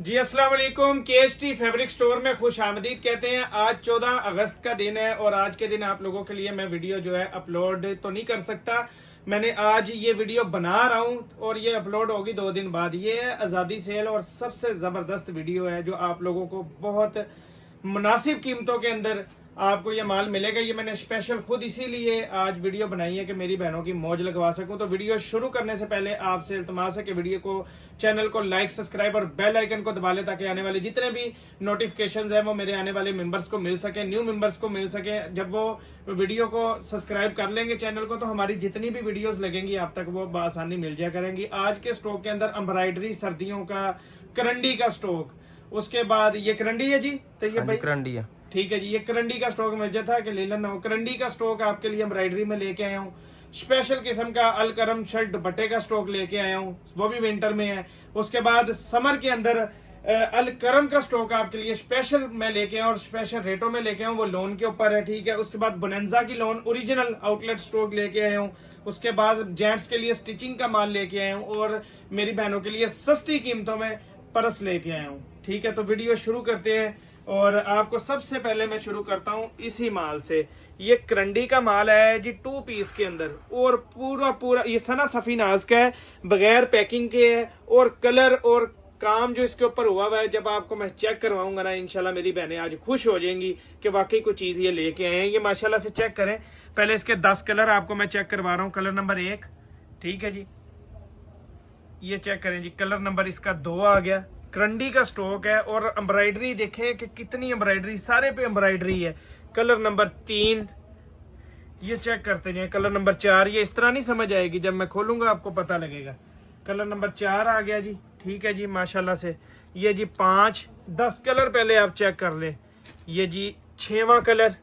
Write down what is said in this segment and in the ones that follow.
जी अस्सलाम वालेकुम। KST fabric store में खुश आमदीद कहते हैं। आज 14 अगस्त का दिन है और आज के दिन आप लोगों के लिए मैं वीडियो जो है अपलोड तो नहीं कर सकता। मैंने आज ये वीडियो बना रहा हूँ और ये अपलोड होगी 2 दिन बाद। ये है आज़ादी सेल और सबसे ज़बरदस्त वीडियो है जो आप लोगों को बहुत मुनासिब कीमतों के अंदर आपको ये माल मिलेगा। ये मैंने स्पेशल खुद इसीलिए आज वीडियो बनाई है कि मेरी बहनों की मौज लगवा सकूं। तो वीडियो शुरू करने से पहले आपसे इल्तमास है कि वीडियो को, चैनल को लाइक, सब्सक्राइब और बेल आइकन को दबा लें ताकि आने वाले जितने भी नोटिफिकेशंस हैं वो मेरे आने वाले मेंबर्स को मिल सके, न्यू मेंबर्स को मिल सके। जब वो वीडियो को सब्सक्राइब कर लेंगे चैनल को तो हमारी जितनी भी वीडियोस लगेंगी आप तक वो बआसानी मिल जाया करेंगी। आज के स्टॉक के अंदर एम्ब्रॉयडरी, सर्दियों का करंडी का स्टॉक, उसके बाद ये करंडी है जी, तो ये भाई करंडी है, ठीक है जी। ये करंडी का स्टॉक मुझे था कि ले लेना हो। करंडी का स्टॉक आपके लिए एम्ब्रॉयडरी में लेके आया हूँ। स्पेशल किस्म का अलकरम शर्ट दुपट्टे का स्टॉक लेके आया हूँ, वो भी विंटर में है। उसके बाद समर के अंदर अलकरम का स्टॉक आपके लिए स्पेशल मैं लेके आया और स्पेशल रेटों में लेके आया हूँ, वो लोन के ऊपर है, ठीक है। उसके बाद बोनेंजा की लोन ओरिजिनल आउटलेट स्टॉक लेके आया हूँ। उसके बाद जेंट्स के लिए स्टिचिंग का माल लेके आया हूँ और मेरी बहनों के लिए सस्ती कीमतों में पर्स लेके आया हूँ, ठीक है। तो वीडियो शुरू करते हैं और आपको सबसे पहले मैं शुरू करता हूँ इसी माल से। ये करंडी का माल है जी 2 पीस के अंदर और पूरा ये सना सफी नाज का है, बगैर पैकिंग के है। और कलर और काम जो इसके ऊपर हुआ है जब आपको मैं चेक करवाऊंगा ना, इंशाल्लाह मेरी बहनें आज खुश हो जाएंगी कि वाकई कोई चीज ये लेके आए हैं। ये माशाल्लाह से चेक करें। पहले इसके 10 कलर आपको मैं चेक करवा रहा हूँ। कलर नंबर 1, ठीक है जी, ये चेक करें जी। कलर नंबर इसका 2 आ गया। करंडी का स्टॉक है और एम्ब्रॉयडरी देखें कि कितनी एम्ब्रॉयडरी, सारे पे एम्ब्रॉयडरी है। कलर नंबर 3 ये चेक करते जाए। कलर नंबर 4 ये इस तरह नहीं समझ आएगी, जब मैं खोलूंगा आपको पता लगेगा। कलर नंबर 4 आ गया जी, ठीक है जी माशाल्लाह से। ये जी 5, 10 कलर पहले आप चेक कर लें। ये जी 6वां कलर,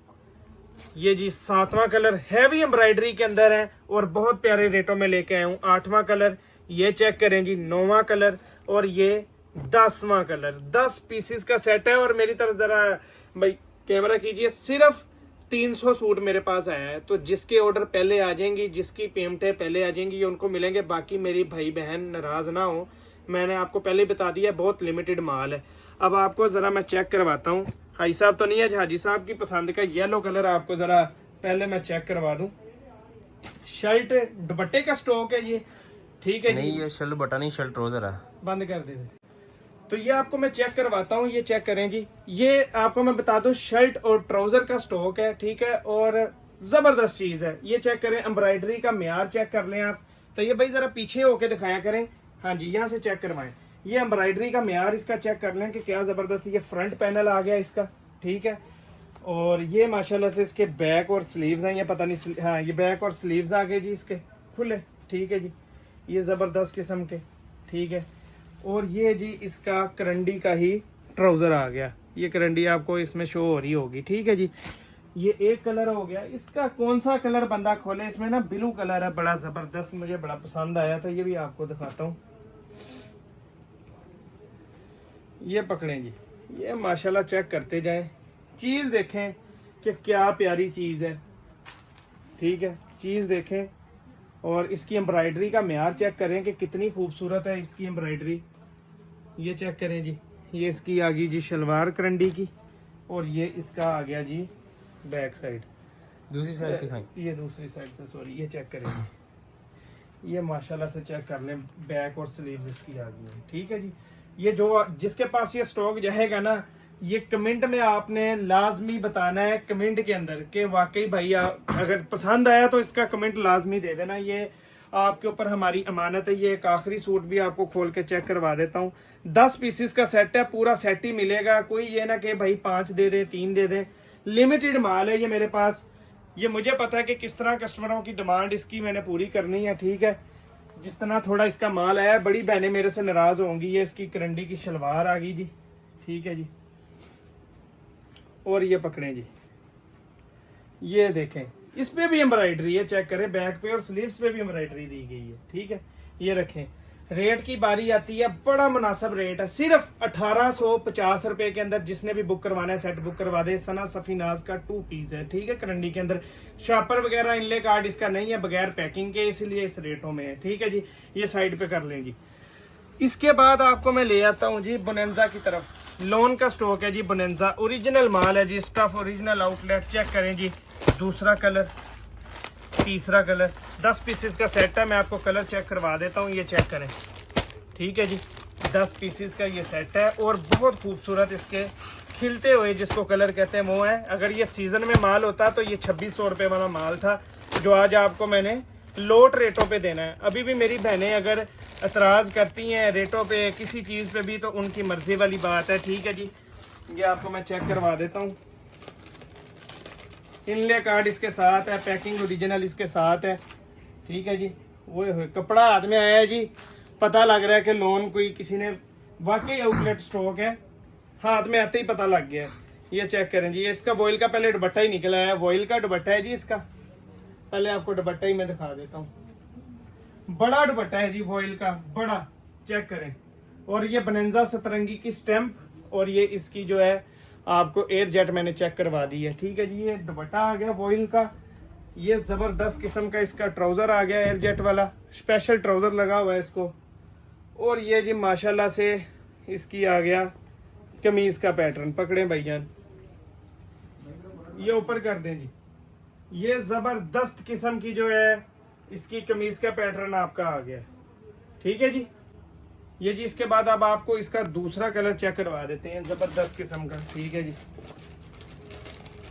ये जी 7वां कलर हैवी एम्ब्रॉयडरी के अंदर है और बहुत प्यारे रेटों में लेके आया हूँ। 8वां कलर ये चेक करें जी। 9वां कलर और ये 10वां कलर। 10 पीसीस का सेट है और मेरी तरफ जरा भाई कैमरा कीजिए। सिर्फ 300 सूट मेरे पास आया है, तो जिसके ऑर्डर पहले आ जाएंगी, जिसकी पेमेंटें पहले आ जाएंगी, ये उनको मिलेंगे। बाकी मेरी भाई बहन नाराज ना हो, मैंने आपको पहले बता दिया बहुत लिमिटेड माल है। अब आपको जरा मैं चेक करवाता हूँ। हाजी साहब तो नहीं है, हाजी साहब की पसंद का येलो कलर आपको जरा पहले मैं चेक करवा दूं। शर्ट दुपट्टे का स्टॉक है ये, ठीक है नहीं जी। ये शर्ट बटा नहीं, शर्ट ट्राउजर है। बंद कर दे। तो ये आपको मैं चेक करवाता हूँ, ये चेक करें जी। ये आपको मैं बता दूं शर्ट और ट्राउजर का स्टॉक है, ठीक है, और जबरदस्त चीज है। ये चेक करें, एम्ब्रॉयडरी का म्यार चेक कर लें आप। तो ये भाई जरा पीछे होके दिखाया करें। हाँ जी, यहाँ से चेक करवाएं। ये एम्ब्रॉयडरी का म्यार इसका चेक कर लें कि क्या जबरदस्त। ये फ्रंट पैनल आ गया इसका, ठीक है। और ये माशाल्लाह से इसके बैक और स्लीव्स हैं। ये पता नहीं, हाँ ये बैक और स्लीव्स आ गए जी इसके खुले, ठीक है जी। ये जबरदस्त किस्म के, ठीक है। और ये जी इसका करंडी का ही ट्राउजर आ गया। ये करंडी आपको इसमें शो हो रही होगी, ठीक है जी। ये एक कलर हो गया। इसका कौन सा कलर बंदा खोले, इसमें ना ब्लू कलर है, बड़ा जबरदस्त, मुझे बड़ा पसंद आया था। ये भी आपको दिखाता हूँ। ये पकड़ें जी, ये माशाल्लाह चेक करते जाए। चीज देखें कि क्या प्यारी चीज है, ठीक है। चीज देखें और इसकी एम्ब्रॉयडरी का म्यार चेक करें कि कितनी खूबसूरत है इसकी एम्ब्रॉयडरी। ये चेक करें जी। ये इसकी आ गई जी शलवार करंडी की और ये इसका आ गया जी बैक साइड। दूसरी साइड दिखाएं। ये दूसरी साइड से, सॉरी, ये चेक करें जी। ये माशाल्लाह से चेक कर लें, बैक और स्लीव्स इसकी आ गई है, ठीक है जी। ये जो जिसके पास ये स्टॉक रहेगा ना, ये कमेंट में आपने लाजमी बताना है, कमेंट के अंदर कि वाकई भाई अगर पसंद आया तो इसका कमेंट लाजमी दे देना। ये आपके ऊपर हमारी अमानत है। ये एक आखिरी सूट भी आपको खोल के चेक करवा देता हूँ। 10 पीसेस का सेट है, पूरा सेट ही मिलेगा। कोई ये ना कि भाई 5 दे दे, 3 दे दे। लिमिटेड माल है ये मेरे पास। ये मुझे पता है कि किस तरह कस्टमरों की डिमांड इसकी मैंने पूरी करनी है, ठीक है। जिस तरह थोड़ा इसका माल आया, बड़ी बहनें मेरे से नाराज होंगी। ये इसकी करंडी की शलवार आ गई जी, ठीक है जी। और ये पकड़ें जी, ये देखें, इस पे भी एम्ब्रॉयडरी है, चेक करें। बैक पे और स्लीव्स पे भी एम्ब्रॉयडरी दी गई है, ठीक है। ये रखें। रेट की बारी आती है, बड़ा मुनासिब रेट है, सिर्फ 1850 रुपए के अंदर। जिसने भी बुक करवाना है सेट बुक करवा दे। सना सफी नाज का 2 पीस है, ठीक है, करंडी के अंदर। शॉपर वगैरह इनले कार्ड इसका नहीं है, बगैर पैकिंग के, इसीलिए इस रेटों में है, ठीक है जी। ये साइड पे कर लें जी। इसके बाद आपको मैं ले आता हूँ जी बोनेंजा की तरफ। लोन का स्टॉक है जी, बोनेंजा ओरिजिनल माल है जी, स्टफ ओरिजिनल आउटलेट। चेक करें जी, दूसरा कलर, तीसरा कलर, 10 पीसेस का सेट है। मैं आपको कलर चेक करवा देता हूँ, ये चेक करें। ठीक है जी, 10 पीसेस का ये सेट है और बहुत खूबसूरत इसके खिलते हुए जिसको कलर कहते हैं वो है। अगर ये सीजन में माल होता तो ये 2600 रुपये वाला माल था, जो आज आपको मैंने लोट रेटों पे देना है। अभी भी मेरी बहनें अगर एतराज़ करती हैं रेटों पे किसी चीज़ पे भी, तो उनकी मर्जी वाली बात है। ठीक है जी, ये आपको मैं चेक करवा देता हूँ। इनले कार्ड इसके साथ है, पैकिंग ओरिजिनल इसके साथ है। ठीक है जी, वो कपड़ा हाथ में आया है जी, पता लग रहा है कि लोन कोई किसी ने वाकई आउटलेट स्टॉक है, हाथ में आते ही पता लग गया है। ये चेक करें जी, ये इसका वॉइल का पहले दुपट्टा ही निकला है, वॉइल का दुपट्टा है जी इसका। पहले आपको दुपट्टा ही मैं दिखा देता हूँ, बड़ा दुपट्टा है जी वॉइल का, बड़ा। चेक करें, और ये बोनेंजा सतरंगी की स्टैंप, और ये इसकी जो है आपको एयर जेट मैंने चेक करवा दी है। ठीक है जी, ये दुपट्टा आ गया वॉइल का। ये जबरदस्त किस्म का इसका ट्राउजर आ गया एयर जेट वाला, स्पेशल ट्राउजर लगा हुआ है इसको। और ये जी माशाल्लाह से इसकी आ गया कमीज का पैटर्न। पकड़े भाईजान, ये ऊपर कर दें जी। ये जबरदस्त किस्म की जो है इसकी कमीज का पैटर्न आपका आ गया। ठीक है जी, ये जी इसके बाद अब आपको इसका दूसरा कलर चेक करवा देते हैं, जबरदस्त किस्म का। ठीक है जी,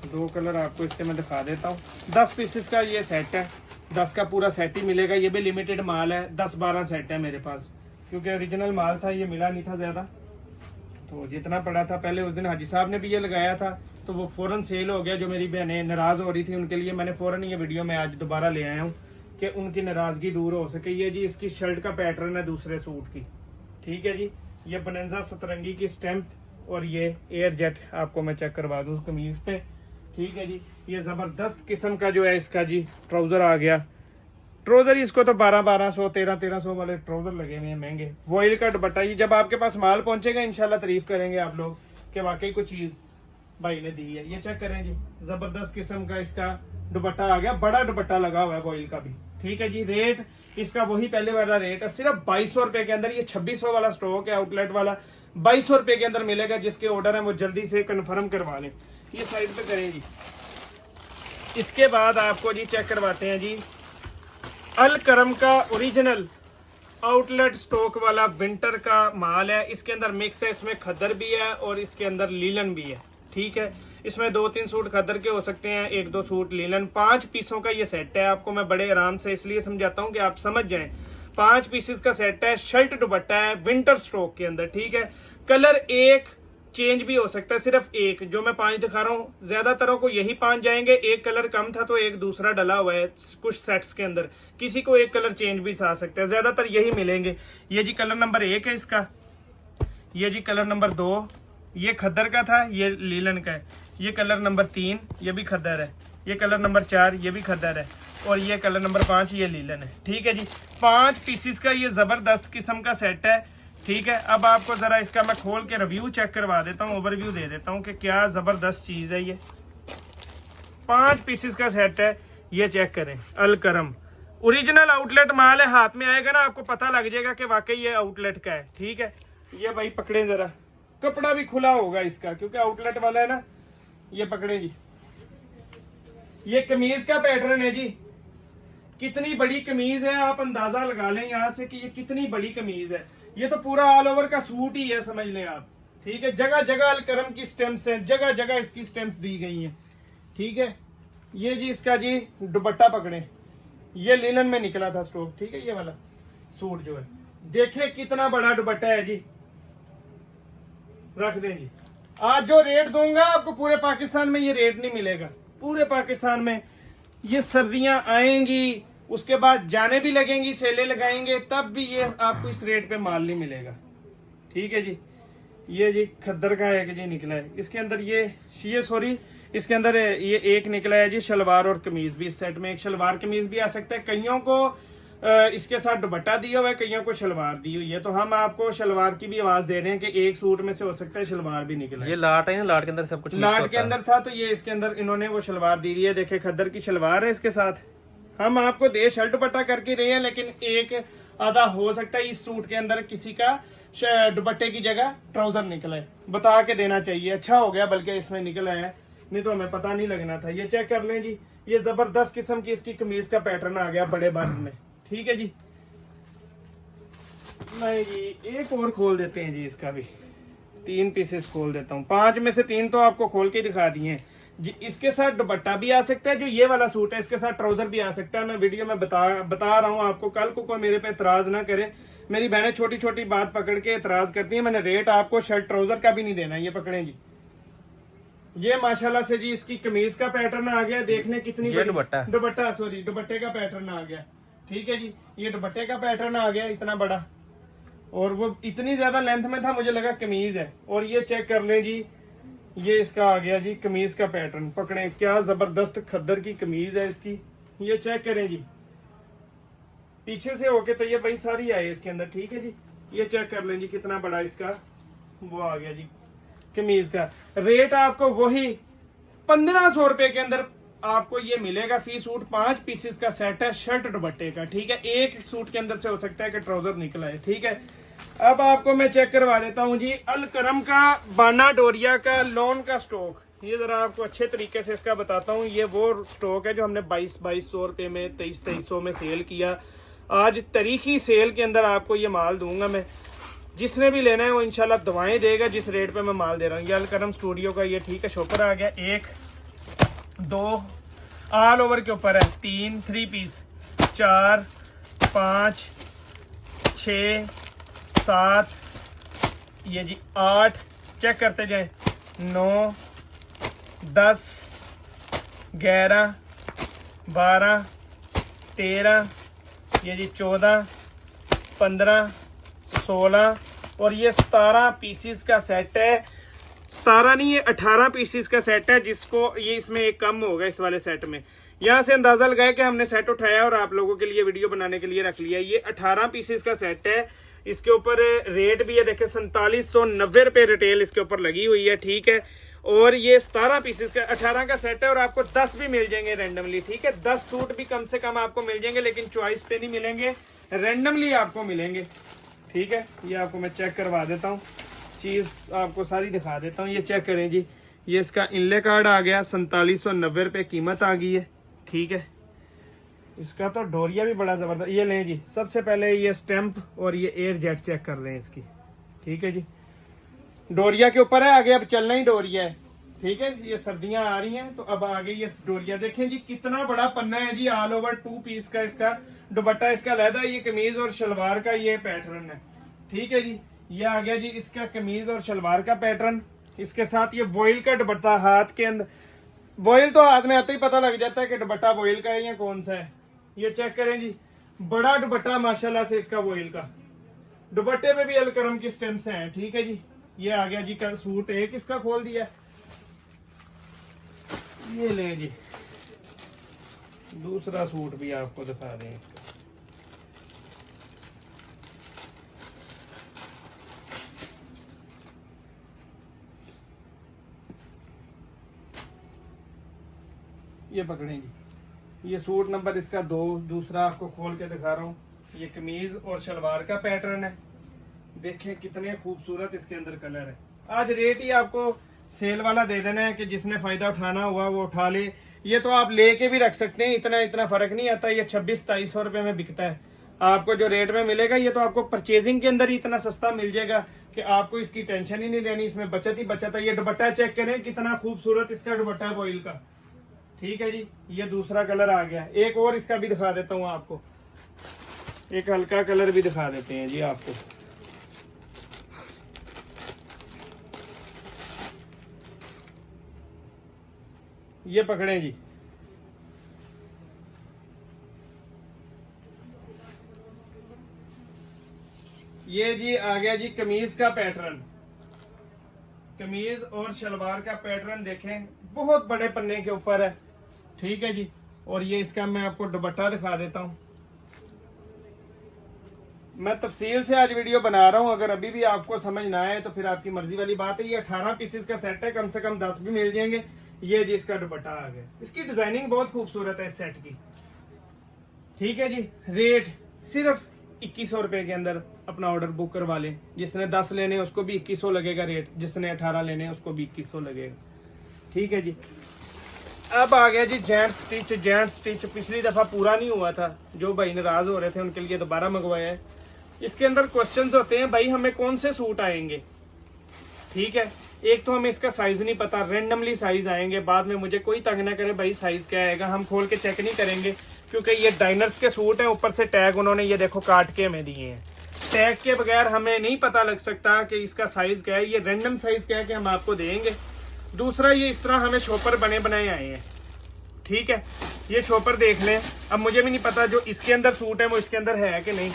2 कलर आपको इसके मैं दिखा देता हूँ। 10 पीसेस का ये सेट है, 10 का पूरा सेट ही मिलेगा। ये भी लिमिटेड माल है, 10-12 सेट है मेरे पास, क्योंकि ओरिजिनल माल था, ये मिला नहीं था ज़्यादा, तो जितना पड़ा था। पहले उस दिन हाजी साहब ने भी ये लगाया था, तो वो फ़ौरन सेल हो गया। जो मेरी बहनें नाराज़ हो रही थी उनके लिए मैंने फ़ौरन ये वीडियो में आज दोबारा ले आया हूँ कि उनकी नाराज़गी दूर हो सके। ये जी इसकी शर्ट का पैटर्न है दूसरे सूट की। ठीक है जी, ये बोनेंजा सतरंगी की स्टैंप, और ये एयर जेट आपको मैं चेक करवा दूँ कमीज पे। ठीक है जी, ये जबरदस्त किस्म का जो है इसका जी ट्राउजर आ गया। ट्राउजर इसको तो 1200 1300 वाले ट्राउजर लगे हुए हैं महंगे। वॉइल का दुपट्टा, ये जब आपके पास माल पहुंचेगा इंशाल्लाह तारीफ करेंगे आप लोग कि वाकई कोई चीज भाई ने दी है। ये चेक करें जी, जबरदस्त किस्म का इसका दुपट्टा आ गया, बड़ा दुपट्टा लगा हुआ है वॉइल का भी। ठीक है जी, रेट इसका वही पहले वाला रेट है, सिर्फ 2200 रुपए के अंदर। ये 2600 वाला स्टॉक है आउटलेट वाला, 2200 रुपए के अंदर मिलेगा। जिसके ऑर्डर है वो जल्दी से कन्फर्म करवा लें। ये साइड पे करें जी। इसके बाद आपको जी चेक करवाते हैं जी अल करम का ओरिजिनल आउटलेट स्टॉक वाला विंटर का माल है। इसके अंदर मिक्स है, इसमें खद्दर भी है और इसके अंदर लीलन भी है। ठीक है, इसमें 2-3 सूट खद्दर के हो सकते हैं, 1-2 सूट लीलन। 5 पीसों का ये सेट है। आपको मैं बड़े आराम से इसलिए समझाता हूँ कि आप समझ जाएं। 5 पीसेस का सेट है, शर्ट दुपट्टा है, विंटर स्टॉक के अंदर। ठीक है, कलर एक चेंज भी हो सकता है, सिर्फ एक। जो मैं 5 दिखा रहा हूँ ज्यादातरों को यही 5 जाएंगे। एक कलर कम था तो एक दूसरा डला हुआ है कुछ सेट्स के अंदर, किसी को एक कलर चेंज भी आ सकता है, ज्यादातर यही मिलेंगे। ये जी कलर नंबर 1 है इसका, ये जी कलर नंबर 2 ये खद्दर का था, ये लीलन का है। ये कलर नंबर 3 ये भी खद्दर है। ये कलर नंबर 4 ये भी खद्दर है, और ये कलर नंबर 5 ये लीलन है। ठीक है जी, 5 पीसीस का ये जबरदस्त किस्म का सेट है। ठीक है, अब आपको जरा इसका मैं खोल के रिव्यू चेक करवा देता हूँ, ओवरव्यू दे देता हूँ कि क्या जबरदस्त चीज है। ये 5 पीसेस का सेट है, ये चेक करें। अल करम ओरिजिनल आउटलेट माल है, हाथ में आएगा ना आपको पता लग जाएगा कि वाकई ये आउटलेट का है। ठीक है, ये भाई पकड़े जरा, कपड़ा भी खुला होगा इसका क्योंकि आउटलेट वाला है ना। ये पकड़े जी, ये कमीज का पैटर्न है जी। कितनी बड़ी कमीज है, आप अंदाजा लगा लें यहाँ से कि ये कितनी बड़ी कमीज है। ये तो पूरा ऑल ओवर का सूट ही है, समझ लें आप। ठीक है, जगह जगह अल करम की स्टेम्प्स हैं, जगह जगह इसकी स्टेम्प्स दी गई हैं। ठीक है, ये जी इसका जी दुपट्टा पकड़े, ये लिनन में निकला था स्टॉक। ठीक है, ये वाला सूट जो है देखें कितना बड़ा दुपट्टा है जी। रख दें जी, आज जो रेट दूंगा आपको पूरे पाकिस्तान में ये रेट नहीं मिलेगा। पूरे पाकिस्तान में ये सर्दियां आएंगी, उसके बाद जाने भी लगेंगी, सेले लगाएंगे, तब भी ये आपको इस रेट पे माल नहीं मिलेगा। ठीक है जी, ये जी खद्दर का एक जी निकला है। इसके अंदर ये सॉरी इसके अंदर ये एक निकला है जी शलवार और कमीज भी। इस सेट में एक शलवार कमीज भी आ सकता है। कईयों को इसके साथ दुपट्टा दिया हुआ है, कईयों को शलवार दी हुई है। तो हम आपको शलवार की भी आवाज दे रहे हैं कि एक सूट में से हो सकता है शलवार भी निकला। ये लाट है ना, लाट के अंदर सब कुछ लाट के अंदर था तो ये इसके अंदर इन्होंने वो शलवार दी हुई है। देखे खद्दर की शलवार है इसके साथ। हम आपको दे शर्ट दुपट्टा करके रहे हैं, लेकिन एक आधा हो सकता है इस सूट के अंदर किसी का दुपट्टे की जगह ट्राउजर निकले, बता के देना चाहिए। अच्छा हो गया बल्कि इसमें निकला है, नहीं तो हमें पता नहीं लगना था। ये चेक कर लें जी, ये जबरदस्त किस्म की इसकी कमीज का पैटर्न आ गया बड़े बर्ज में। ठीक है जी, नहीं जी एक और खोल देते हैं जी, इसका भी 3 पीसेस खोल देता हूँ। 5 में से 3 तो आपको खोल के दिखा दिए हैं जी। इसके साथ दुपट्टा भी आ सकता है, जो ये वाला सूट है इसके साथ ट्राउजर भी आ सकता है। मैं वीडियो में बता रहा हूँ आपको, कल को कोई मेरे पे एतराज ना करे। मेरी बहनें छोटी छोटी बात पकड़ के एतराज करती है। मैंने रेट आपको शर्ट ट्राउजर का भी नहीं देना। ये पकड़े जी, ये माशाल्लाह से जी इसकी कमीज का पैटर्न आ गया। देखने कितनी दुपट्टा सॉरी दुपट्टे का पैटर्न आ गया। ठीक है जी, ये दुपट्टे का पैटर्न आ गया इतना बड़ा, और वो इतनी ज्यादा लेंथ में था मुझे लगा कमीज है। और ये चेक कर ले जी, ये इसका आ गया जी कमीज का पैटर्न। पकड़े, क्या जबरदस्त खद्दर की कमीज है इसकी। ये चेक करें जी, पीछे से होके तो ये भाई सारी आई इसके अंदर। ठीक है जी, ये चेक कर लें जी कितना बड़ा इसका वो आ गया जी कमीज का। रेट आपको वही 1500 रुपए के अंदर आपको ये मिलेगा। फी सूट 5 पीसेस का सेट है शर्ट दुपट्टे का। ठीक है, एक सूट के अंदर से हो सकता है कि ट्राउजर निकला है। ठीक है, अब आपको मैं चेक करवा देता हूँ जी अल करम का बाना डोरिया का लोन का स्टॉक। ये जरा आपको अच्छे तरीके से इसका बताता हूँ। ये वो स्टॉक है जो हमने 2200 रुपए में 2300 में सेल किया। आज तारीखी सेल के अंदर आपको ये माल दूंगा मैं। जिसने भी लेना है वो इंशाल्लाह दवाएं देगा जिस रेट पे मैं माल दे रहा हूँ। ये अल करम स्टूडियो का ये ठीक है शॉपर आ गया। 1 2 ऑल ओवर के ऊपर है, 3 पीस, 4 5 6 7 ये जी 8, चेक करते जाए, 9 10 11 12 13 ये जी 14 15 16 और ये 17 पीसीस का सेट है। 17 नहीं, ये 18 पीसीस का सेट है, जिसको ये इसमें एक कम होगा इस वाले सेट में। यहाँ से अंदाजा लगाया कि हमने सेट उठाया और आप लोगों के लिए वीडियो बनाने के लिए रख लिया। ये 18 पीसीस का सेट है। इसके ऊपर रेट भी है, देखे 4790 रुपये रिटेल इसके ऊपर लगी हुई है। ठीक है, और ये 17 पीसेस का 18 का सेट है और आपको 10 भी मिल जाएंगे रैंडमली। ठीक है, 10 सूट भी कम से कम आपको मिल जाएंगे, लेकिन चॉइस पे नहीं मिलेंगे, रैंडमली आपको मिलेंगे। ठीक है, ये आपको मैं चेक करवा देता हूँ, चीज़ आपको सारी दिखा देता हूँ। ये चेक करें जी, ये इसका इनले कार्ड आ गया, 4790 रुपये कीमत आ गई है। ठीक है, इसका तो डोरिया भी बड़ा ज़बरदस्त। ये लें जी, सबसे पहले ये स्टैंप और ये एयर जेट चेक कर लें इसकी। ठीक है जी, डोरिया के ऊपर है, आगे अब चलना ही डोरिया है। ठीक है, ये सर्दियां आ रही हैं तो अब आगे ये डोरिया देखें जी कितना बड़ा पन्ना है जी। ऑल ओवर 2 पीस का इसका दुपट्टा इसका अलहदा, ये कमीज और शलवार का ये पैटर्न है। ठीक है जी, ये आ गया जी इसका कमीज और शलवार का पैटर्न। इसके साथ ये वॉइल का दुपट्टा हाथ के अंदर, वॉइल तो हाथ में आते ही पता लग जाता है कि दुपट्टा वॉइल का है या कौन सा है। ये चेक करें जी, बड़ा दुपट्टा माशाल्लाह से इसका वॉइल का। दुपट्टे पे भी अलकरम की स्टेम्स हैं। ठीक है जी, ये आ गया जी कल सूट एक इसका खोल दिया। ये ले जी, दूसरा सूट भी आपको दिखा दें इसका। ये पकड़ें जी, ये सूट नंबर इसका 2, दूसरा आपको खोल के दिखा रहा हूँ। ये कमीज और शलवार का पैटर्न है। देखें कितने खूबसूरत इसके अंदर कलर है। आज रेट ही आपको सेल वाला दे देना है कि जिसने फायदा उठाना हुआ वो उठा ले। ये तो आप लेके भी रख सकते हैं, इतना फर्क नहीं आता। ये 2600-2700 रुपए में बिकता है। आपको जो रेट में मिलेगा ये तो आपको परचेजिंग के अंदर ही इतना सस्ता मिल जाएगा कि आपको इसकी टेंशन ही नहीं लेनी, इसमें बचत ही बचत है। ये दुपट्टा चेक करें कितना खूबसूरत इसका दुपट्टा है वॉइल का। ठीक है जी, ये दूसरा कलर आ गया। एक और इसका भी दिखा देता हूँ आपको, एक हल्का कलर भी दिखा देते हैं जी आपको। ये पकड़े जी, ये जी आ गया जी कमीज का पैटर्न। कमीज और शलवार का पैटर्न देखें, बहुत बड़े पन्ने के ऊपर है। ठीक है जी, और ये इसका मैं आपको दुपट्टा दिखा देता हूं। मैं तफसील से आज वीडियो बना रहा हूं, अगर अभी भी आपको समझ ना आए तो फिर आपकी मर्जी वाली बात है। ये 18 पीसेस का सेट है, कम से कम 10 भी मिल जाएंगे। ये जी इसका दुपट्टा आ गया। इसकी डिजाइनिंग बहुत खूबसूरत है इस सेट की। ठीक है जी, रेट सिर्फ 2100 रुपए के अंदर अपना ऑर्डर बुक करवा लें। जिसने 10 लेने हैं उसको भी 2100 लगेगा रेट, जिसने 18 लेने हैं उसको भी 2100 लगेगा। ठीक है जी। अब आ गया जी जेंट्स स्टिच। जेंट्स स्टिच पिछली दफ़ा पूरा नहीं हुआ था, जो भाई नाराज हो रहे थे उनके लिए दोबारा मंगवाया है। इसके अंदर क्वेश्चंस होते हैं भाई हमें कौन से सूट आएंगे। ठीक है, एक तो हमें इसका साइज नहीं पता, रेंडमली साइज आएंगे। बाद में मुझे कोई तंग ना करे भाई साइज क्या आएगा, हम खोल के चेक नहीं करेंगे क्योंकि ये डाइनर्स के सूट हैं। ऊपर से टैग उन्होंने ये देखो काट के हमें दिए हैं। टैग के बगैर हमें नहीं पता लग सकता कि इसका साइज क्या है। ये रैंडम साइज क्या है कि हम आपको देंगे। दूसरा, ये इस तरह हमें शॉपर बने बनाए आए हैं। ठीक है, ये शॉपर देख लें। अब मुझे भी नहीं पता जो इसके अंदर सूट है वो इसके अंदर है कि नहीं।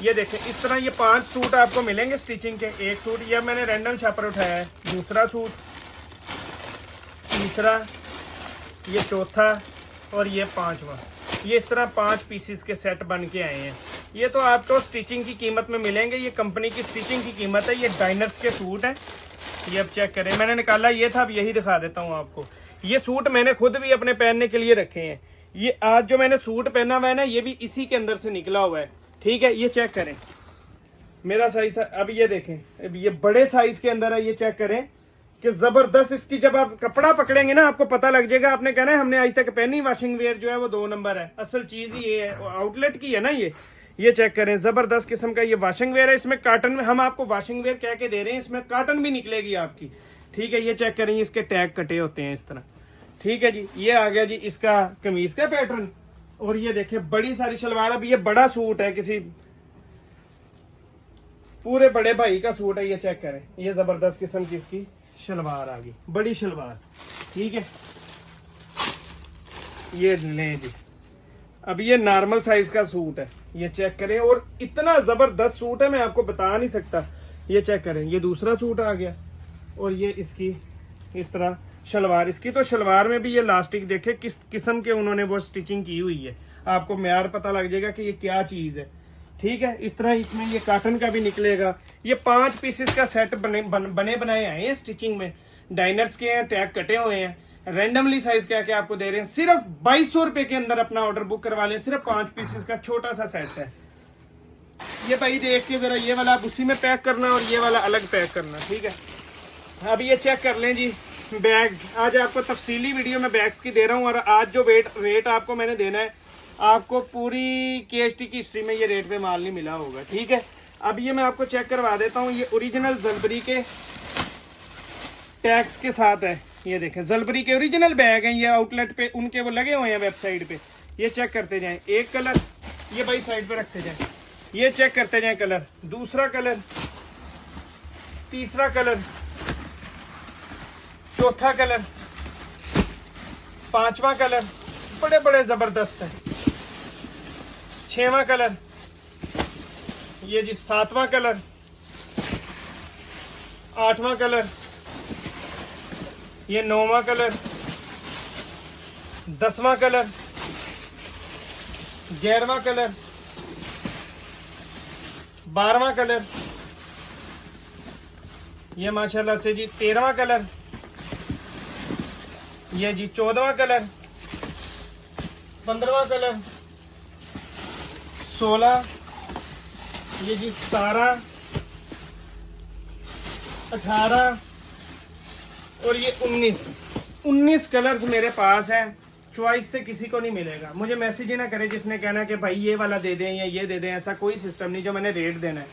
ये देखें, इस तरह ये 5 सूट आपको मिलेंगे स्टिचिंग के। एक सूट ये मैंने रैंडम शॉपर उठाया है, दूसरा सूट, तीसरा, ये चौथा और ये 5वां। ये इस तरह 5 पीसीस के सेट बन के आए हैं। ये तो आपको स्टिचिंग की कीमत में मिलेंगे। ये कंपनी की स्टिचिंग की कीमत है। ये डाइनर्स के सूट हैं। ये अब चेक करें, मैंने निकाला ये था, अब यही दिखा देता हूँ आपको। ये सूट मैंने खुद भी अपने पहनने के लिए रखे हैं। ये आज जो मैंने सूट पहना हुआ है ना, ये भी इसी के अंदर से निकला हुआ है। ठीक है, ये चेक करें, मेरा साइज था। अब ये देखें, अब ये बड़े साइज के अंदर है। ये चेक करें कि जबरदस्त इसकी जब आप कपड़ा पकड़ेंगे ना आपको पता लग जाएगा। आपने कहना है हमने आज तक पहनी वाशिंग वेयर जो है वो 2 नंबर है। असल चीज ही ये है, आउटलेट की है ना ये चेक करें, जबरदस्त किस्म का ये वाशिंग वेयर है। इसमें काटन में हम आपको वाशिंग वेयर कह के दे रहे हैं, इसमें काटन भी निकलेगी आपकी। ठीक है, ये चेक करें, इसके टैग कटे होते हैं इस तरह। ठीक है जी, ये आ गया जी इसका कमीज का पैटर्न। और ये देखिए बड़ी सारी शलवार। अब ये बड़ा सूट है, किसी पूरे बड़े भाई का सूट है। ये चेक करें, ये जबरदस्त किस्म की इसकी शलवार आ गई, बड़ी शलवार। ठीक है, ये लें जी। अब ये नॉर्मल साइज का सूट है, ये चेक करें। और इतना जबरदस्त सूट है मैं आपको बता नहीं सकता। ये चेक करें, ये दूसरा सूट आ गया। और ये इसकी इस तरह शलवार। इसकी तो शलवार में भी ये लास्टिक देखे किस किस्म के उन्होंने वो स्टिचिंग की हुई है। आपको म्यार पता लग जाएगा कि ये क्या चीज है। ठीक है, इस तरह इसमें ये काटन का भी निकलेगा। ये 5 पीसेस का सेट बने बनाए आए हैं स्टिचिंग में। डाइनर्स के हैं, टैग कटे हुए हैं। रैंडमली साइज क्या क्या आपको दे रहे हैं। सिर्फ 2200 रुपए के अंदर अपना ऑर्डर बुक करवा लें। सिर्फ 5 पीसेस का छोटा सा सेट है। ये भाई देख के जरा, ये वाला आप उसी में पैक करना और ये वाला अलग पैक करना। ठीक है, अब ये चेक कर लें जी बैग्स। आज आपको तफसीली वीडियो में बैग्स की दे रहा हूँ। और आज जो रेट आपको मैंने देना है, आपको पूरी KST की हिस्ट्री में ये रेट पे माल नहीं मिला होगा। ठीक है, अब ये मैं आपको चेक करवा देता हूँ। ये ओरिजिनल जलबरी के टैग्स के साथ है। ये देखें, जलबरी के ओरिजिनल बैग हैं। ये आउटलेट पे उनके वो लगे हुए हैं वेबसाइट पे। ये चेक करते जाएं। एक कलर, ये भाई साइड पे रखते जाएं। ये चेक करते जाएं कलर, दूसरा कलर, तीसरा कलर, चौथा कलर, 5वां कलर, बड़े बड़े जबरदस्त है। 6वां कलर, ये जी 7वां कलर, 8वां कलर, ये 9वां कलर, 10वां कलर, 11वां कलर, 12वां कलर, ये माशाल्लाह से जी 13वां कलर, ये जी 14वां कलर, 15वां कलर, 16, ये जी 17, 18 और ये 19 कलर्स मेरे पास है। चॉइस से किसी को नहीं मिलेगा। मुझे मैसेज ही ना करे जिसने कहना कि भाई ये वाला दे दें या ये दे दें। ऐसा कोई सिस्टम नहीं। जो मैंने रेट देना है,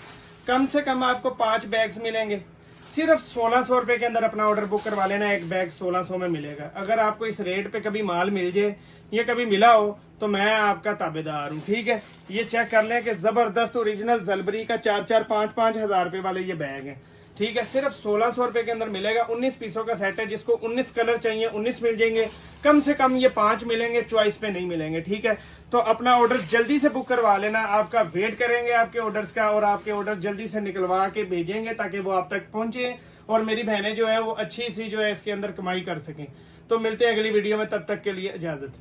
कम से कम आपको 5 बैग्स मिलेंगे। सिर्फ 1600 रुपए के अंदर अपना ऑर्डर बुक करवा लेना। एक बैग 1600 में मिलेगा। अगर आपको इस रेट पे कभी माल मिल जाए या कभी मिला हो तो मैं आपका ताबेदार हूँ। ठीक है, ये चेक कर लें कि जबरदस्त ओरिजिनल जलबरी का 4-4, 5-5 हजार रुपए वाले ये बैग हैं। ठीक है, सिर्फ 1600 रुपए के अंदर मिलेगा। 19 पीसों का सेट है। जिसको 19 कलर चाहिए 19 मिल जाएंगे। कम से कम ये 5 मिलेंगे, चॉइस पे नहीं मिलेंगे। ठीक है, तो अपना ऑर्डर जल्दी से बुक करवा लेना। आपका वेट करेंगे आपके ऑर्डर्स का, और आपके ऑर्डर जल्दी से निकलवा के भेजेंगे ताकि वो आप तक पहुंचे और मेरी बहनें जो है वो अच्छी सी जो है इसके अंदर कमाई कर सकें। तो मिलते हैं अगली वीडियो में, तब तक के लिए इजाजत।